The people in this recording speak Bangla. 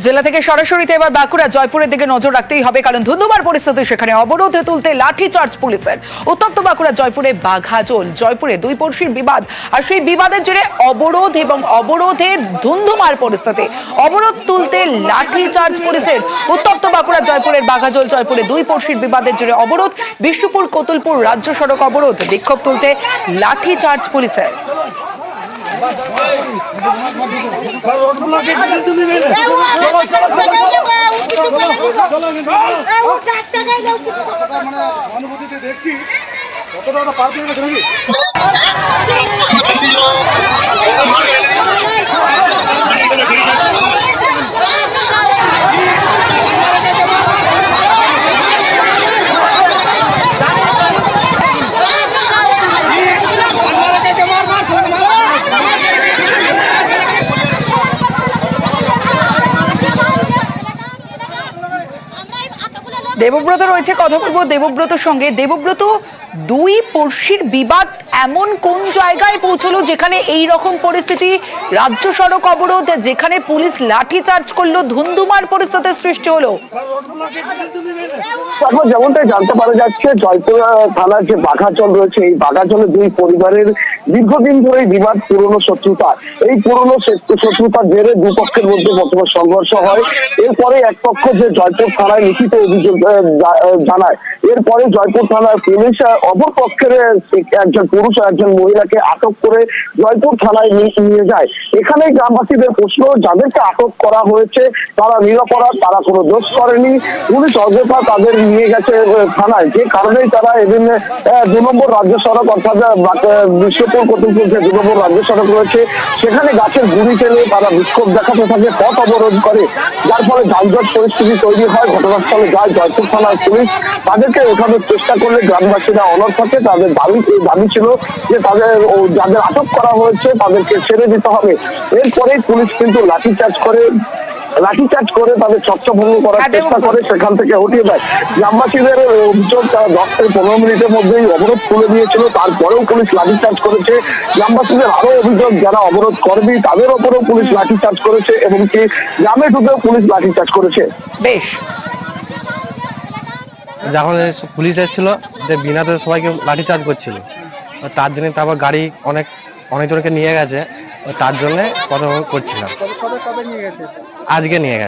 জেলা থেকে সরাসরিতে এবার বাঁকুড়া জয়পুরের দিকে নজর রাখতেই হবে, কারণ ধুন্ধুমার পরিস্থিতি সেখানে অবরোধে তুলতে লাঠি চার্জ পুলিশের। উত্তপ্ত বাঁকুড়া জয়পুরে বাঘাজল, জয়পুরে দুই পড়শির বিবাদ, আর সেই বিবাদের জেরে অবরোধ এবং অবরোধে ধুন্ধুমার পরিস্থিতি। অবরোধ তুলতে লাঠি চার্জ পুলিশের। উত্তপ্ত বাঁকুড়া জয়পুরের বাঘাজল, জয়পুরে দুই পড়শির বিবাদের জেরে অবরোধ, বিষ্ণুপুর কতুলপুর রাজ্য সড়ক অবরোধ, বিক্ষোভ তুলতে লাঠি চার্জ পুলিশের। দেখছি কতটা পার পেয়ে গেছে নাকি। দেবব্রত রয়েছে, কথা বলবো দেবব্রতর সঙ্গে। দেবব্রত, দুই পড়শির বিবাদ এমন কোন জায়গায় পৌঁছলো যেখানে এই রকম পরিস্থিতি, রাজ্য সড়ক অবরোধ, যেখানে পুলিশ লাঠি চার্জ করলো, ধুন্ধুমার পরিস্থিতির সৃষ্টি হলো? তারপর যেমনটাই জানতে পারা যাচ্ছে, জয়পুর থানার যে বাঘাজল রয়েছে, এই বাঘাজলে দুই পরিবারের দীর্ঘদিন ধরে বিবাদ, পুরনো শত্রুতা। এই পুরনো শত্রুতার জেরে দুপক্ষের মধ্যে প্রথমে সংঘর্ষ হয়। এরপরে এক পক্ষ যে জয়পুর থানায় লিখিত অভিযোগ জানায়, এরপরে জয়পুর থানার পুলিশ অপর পক্ষের একজন পুরুষ ও একজন মহিলাকে আটক করে জয়পুর থানায় নিয়ে যায়। এখানে গ্রামবাসীদের প্রশ্ন, যাদেরকে আটক করা হয়েছে তারা নিরপরাধ, তারা কোনো দোষ করেনি, পুলিশ অযথা তাদের নিয়ে গেছে থানায়। যে কারণেই তারা এদিন 2 নম্বর রাজ্য সড়ক, অর্থাৎ বিষ্ণুপুর কতুলপুর যে 2 নম্বর রাজ্য সড়ক রয়েছে, সেখানে গাছের গুঁড়ি ফেলে তারা বিক্ষোভ দেখাতে থাকে, পথ অবরোধ করে, যার ফলে যানজট পরিস্থিতি তৈরি হয়। ঘটনাস্থলে যায় জয়পুর থানার পুলিশ, তাদেরকে ওঠানোর চেষ্টা করলে গ্রামবাসীরা অনড় থাকে। তাদের দাবি ছিল যে যাদের আটক করা হয়েছে তাদেরকে ছেড়ে দিতে হবে। এরপরেই পুলিশ কিন্তু লাঠিচার্জ করে তাদের ছত্রভঙ্গ করার চেষ্টা করে, সেখান থেকে হটিয়ে দেয়। গ্রামবাসীদের অভিযোগ, তারা 10 থেকে 15 মিনিটের মধ্যেই অবরোধ খুলে দিয়েছিল, তারপরেও পুলিশ লাঠিচার্জ করেছে। গ্রামবাসীদের আরো অভিযোগ, যারা অবরোধ করবে তাদের ওপরেও পুলিশ লাঠিচার্জ করেছে, এবং কি গ্রামে ঢুকেও পুলিশ লাঠিচার্জ করেছে। বেশ, যখন পুলিশ এসেছিল বিনাতে সবাইকে লাঠিচার্জ করছিল, তার জন্য তারপর গাড়ি অনেকজনকে নিয়ে গেছে, তার জন্য কথা করছিলাম। আজকে নিয়ে গেছে।